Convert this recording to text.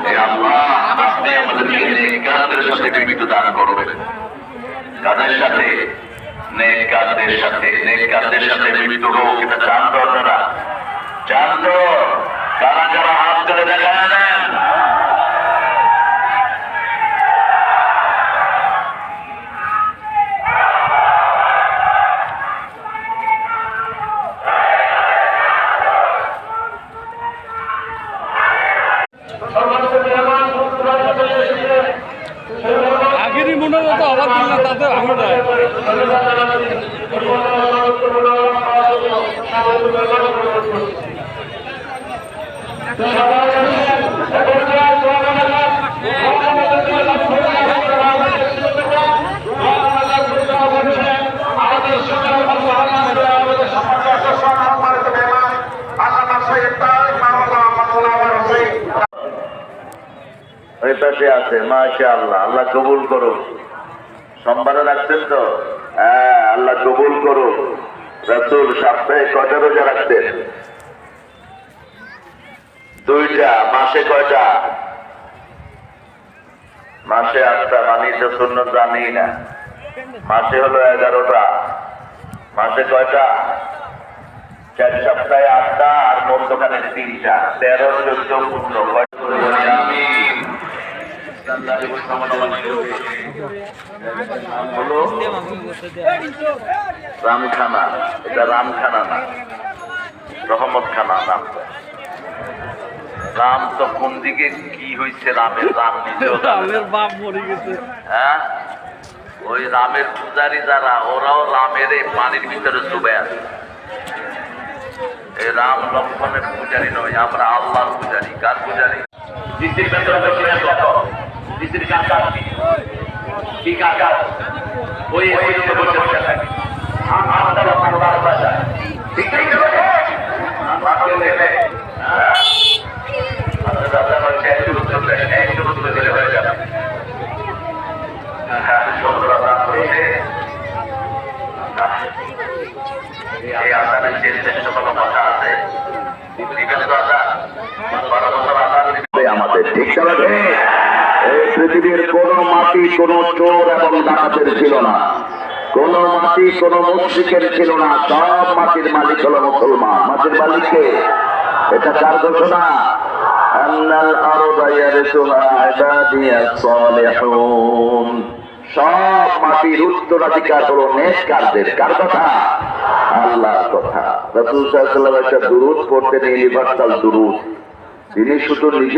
হে আল্লাহ, আপনি আমাদেরকে নেক কাজের সাথে মৃত্যু দান করবেন। কাদের সাথে? নেক কাজের সাথে। নেক কাজের সাথে মৃত্যু হোক, এটা চান তো আপনারা? চান তো? কারা কারা হাত তুলে দেখা নেন? আগেরই মনে হতো আবার দিন না তাতে ভাঙো যায়। ওই পাশে আছে, মাশাআল্লাহ, আল্লাহ কবুল করুন। সোমবারে রাখতেন তো? হ্যাঁ, আল্লাহ কবুল করুন। রাসূল সপ্তাহে কয়টা রোজা রাখতেন? 2টা। মাসে কয়টা? মাসে 8টা। মানি তো সুন্নত জানি না। মাসে হলো 11টা। মাসে কয়টা? 4 সপ্তাহে 8টা আর মধ্যখানে 3টা। 13, 14, 15। আমিন। হলো রামখানা। এটা রামখানা না, রহমত খানা নাম। রাম তো কোন দিকে কি হয়েছে? রামের রাম নিজেও রামের বাপ মরে গেছে। হ্যাঁ, ওই রামের পূজারী যারা, ওরাও রামের এই পানির ভিতরে ডুবে আছে। এই রাম লক্ষ্মণের পূজারী নয়, আমরা আল্লাহর পূজারী। কার পূজারী? দিদির ভেতরে দিদির কাজ কি কাজ? ওই বসে বসে থাকে। আমাদের ঠিক আছে। এই পৃথিবীর কোন মাটি কোন চোর এবং ডাকাতের ছিল না, কোন মাটি কোন মুশরিকের ছিল না। সব মাটির মালিক হলো মুসলমান। মাটির মালিককে, এটা কার ঘোষণা? আন্নাল আরদা ইয়ারিসুহা ইবাদিয়াস সালিহুন। সব মাটির উত্তরাধিকার হলো নেককারদের। কার কথা? আল্লাহর কথা। রাসূল সাল্লাল্লাহু আলাইহি ওয়াসাল্লাম একটা দুরূদ পড়তেন, ইউনিভার্সাল দুরূদ। তিনি শুধু নিজে